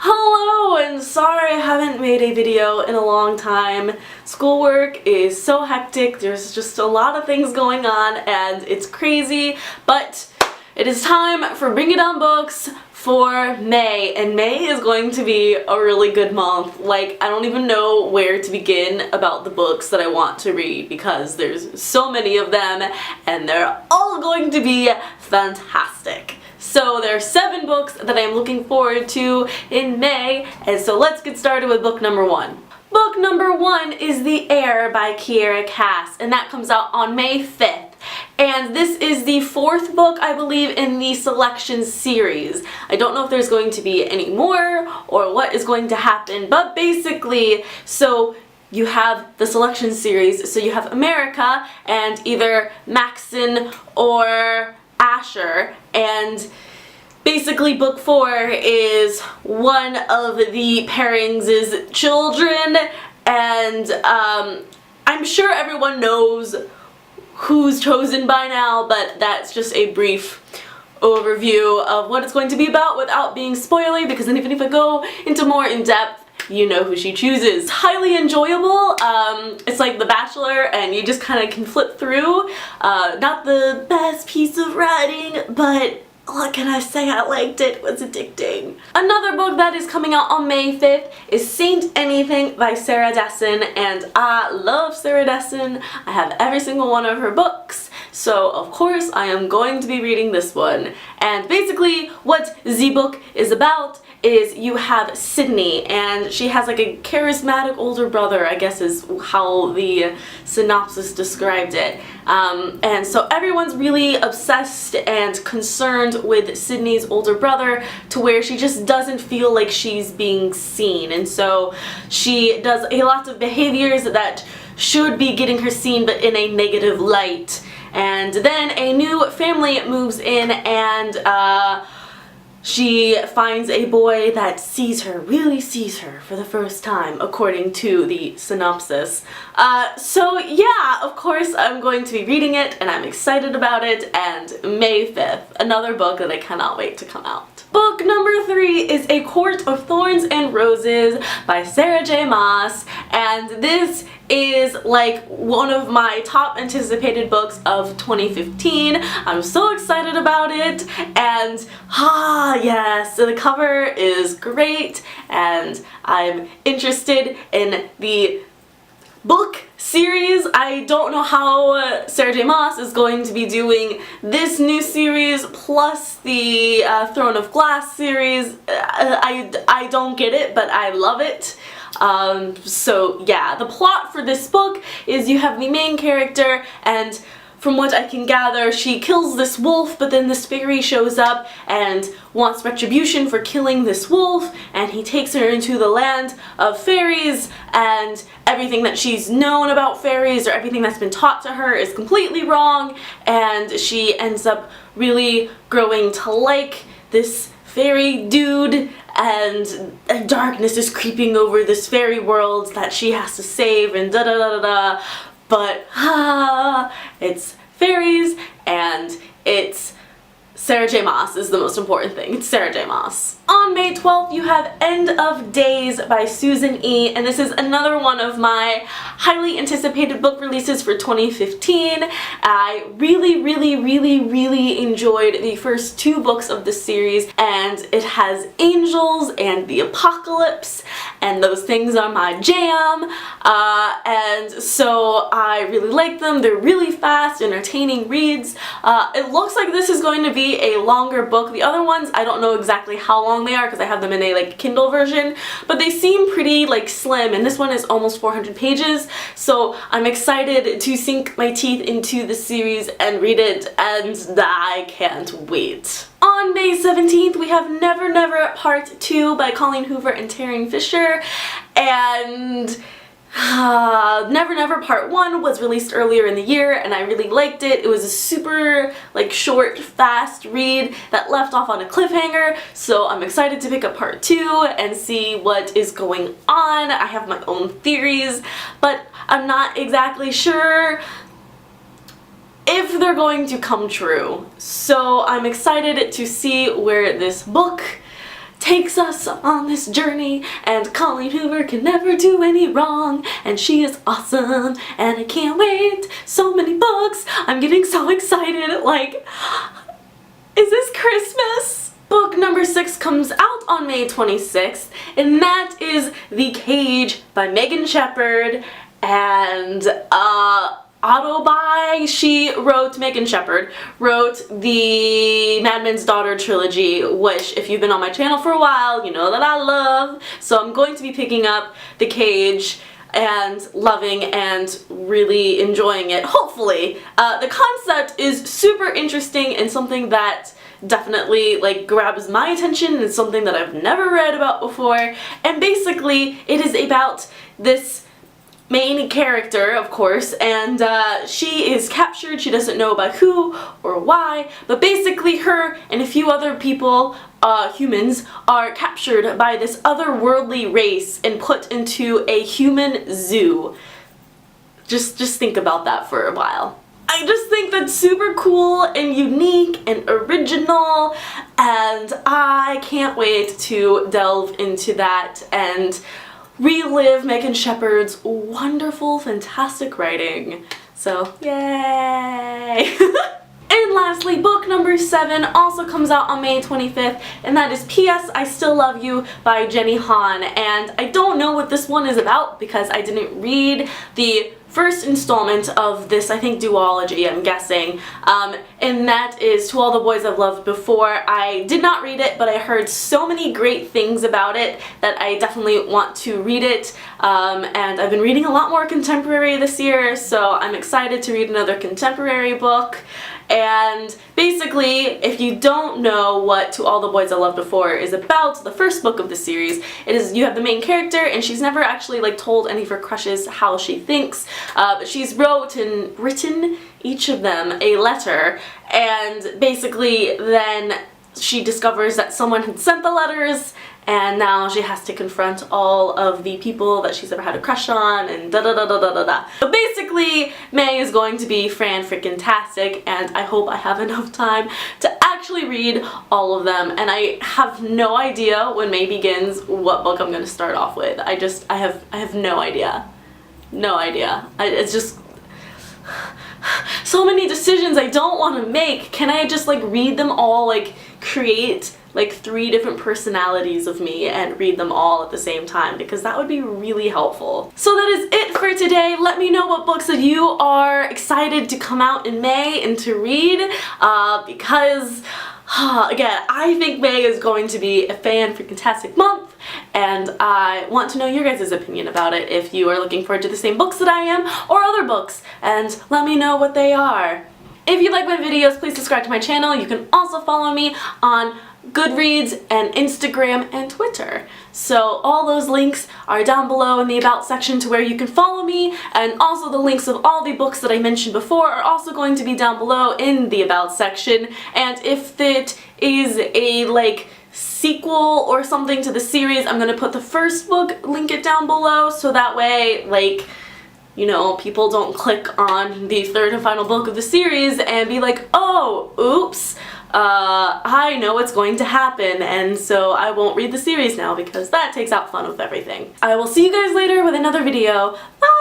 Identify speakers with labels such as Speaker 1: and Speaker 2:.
Speaker 1: Hello, and sorry I haven't made a video in a long time. Schoolwork is so hectic, there's just a lot of things going on and it's crazy, but it is time for Bring It On Books for May, and May is going to be a really good month. Like, I don't even know where to begin about the books that I want to read because there's so many of them and they're all going to be fantastic. So there are 7 books that I'm looking forward to in May, and so let's get started with book number 1. Book number 1 is The Heir by Kiera Cass, and that comes out on May 5th. And this is the 4th book, I believe, in the selection series. I don't know if there's going to be any more or what is going to happen, but basically, so you have the selection series, so you have America and either Maxon or Asher, and basically book 4 is one of the pairings' children, and I'm sure everyone knows who's chosen by now, but that's just a brief overview of what it's going to be about without being spoilery, because then even if I go into more in depth, you know who she chooses. It's highly enjoyable. It's like The Bachelor, and you just kind of can flip through. Not the best piece of writing, but what can I say, I liked it. It was addicting. Another book that is coming out on May 5th is Saint Anything by Sarah Dessen, and I love Sarah Dessen. I have every single one of her books, so of course I am going to be reading this one. And basically what the book is about is you have Sydney, and she has like a charismatic older brother, I guess is how the synopsis described it. And so everyone's really obsessed and concerned with Sydney's older brother to where she just doesn't feel like she's being seen. And so she does a lot of behaviors that should be getting her seen but in a negative light. And then a new family moves in, and she finds a boy that sees her, really sees her for the first time, according to the synopsis. So yeah, of course I'm going to be reading it, and I'm excited about it, and May 5th, another book that I cannot wait to come out. Book number 3 is A Court of Thorns and Roses by Sarah J. Maas, and this is like one of my top anticipated books of 2015. I'm so excited about it, and yes, so the cover is great, and I'm interested in the book series. I don't know how Sarah J. Maas is going to be doing this new series plus the Throne of Glass series. I don't get it, but I love it. So yeah, the plot for this book is you have the main character, and from what I can gather, she kills this wolf, but then this fairy shows up and wants retribution for killing this wolf, and he takes her into the land of fairies, and everything that she's known about fairies or everything that's been taught to her is completely wrong, and she ends up really growing to like this fairy dude, and darkness is creeping over this fairy world that she has to save, and da da da da da. But it's fairies, and it's Sarah J. Maas is the most important thing. It's Sarah J. Maas. On May 12th, you have End of Days by Susan E., and this is another one of my highly anticipated book releases for 2015. I really enjoyed the first 2 books of the series, and it has angels and the apocalypse, and those things are my jam, and so I really like them. They're really fast, entertaining reads. It looks like this is going to be a longer book. The other ones, I don't know exactly how long they are because I have them in a like Kindle version, but they seem pretty like slim, and this one is almost 400 pages, so I'm excited to sink my teeth into the series and read it, and I can't wait. On May 17th, we have Never Never Part 2 by Colleen Hoover and Taryn Fisher, and Never Never Part 1 was released earlier in the year, and I really liked it. It was a super like short, fast read that left off on a cliffhanger, so I'm excited to pick up Part 2 and see what is going on. I have my own theories, but I'm not exactly sure if they're going to come true. So I'm excited to see where this book takes us on this journey, and Colleen Hoover can never do any wrong, and she is awesome, and I can't wait. So many books. I'm getting so excited. Like, is this Christmas? Book number 6 comes out on May 26th, and that is The Cage by Megan Shepherd, and Megan Shepherd wrote the Madman's Daughter trilogy, which if you've been on my channel for a while, you know that I love. So I'm going to be picking up The Cage and loving and really enjoying it, hopefully. The concept is super interesting and something that definitely like grabs my attention and something that I've never read about before. And basically it is about this main character, of course, and she is captured. She doesn't know by who or why, but basically her and a few other people, humans, are captured by this otherworldly race and put into a human zoo. Just think about that for a while. I just think that's super cool and unique and original, and I can't wait to delve into that and relive Megan Shepherd's wonderful, fantastic writing. So, yay! And lastly, book number 7 also comes out on May 25th, and that is P.S. I Still Love You by Jenny Han. And I don't know what this one is about because I didn't read the first installment of this, I think, duology, I'm guessing, and that is To All the Boys I've Loved Before. I did not read it, but I heard so many great things about it that I definitely want to read it, and I've been reading a lot more contemporary this year, so I'm excited to read another contemporary book. And basically, if you don't know what To All the Boys I Loved Before is about, the first book of the series, it is, you have the main character, and she's never actually like told any of her crushes how she thinks, but she's written each of them a letter, and basically then she discovers that someone had sent the letters, and now she has to confront all of the people that she's ever had a crush on, and da da da da da da da. So basically, May is going to be fan-freaking-tastic, and I hope I have enough time to actually read all of them, and I have no idea when May begins what book I'm going to start off with. I have no idea. No idea. It's just so many decisions I don't want to make. Can I just like read them all, like create like 3 different personalities of me and read them all at the same time, because that would be really helpful. So that is it for today. Let me know what books that you are excited to come out in May and to read, because again, I think May is going to be a fan-freaking-tastic month, and I want to know your guys' opinion about it, if you are looking forward to the same books that I am, or other books, and let me know what they are. If you like my videos, please subscribe to my channel. You can also follow me on Goodreads and Instagram and Twitter. So all those links are down below in the About section to where you can follow me, and also the links of all the books that I mentioned before are also going to be down below in the About section. And if it is a like sequel or something to the series, I'm gonna put the first book, link it down below, so that way like, you know, people don't click on the 3rd and final book of the series and be like, oh, oops, I know what's going to happen, and so I won't read the series now because that takes out fun with everything. I will see you guys later with another video. Bye!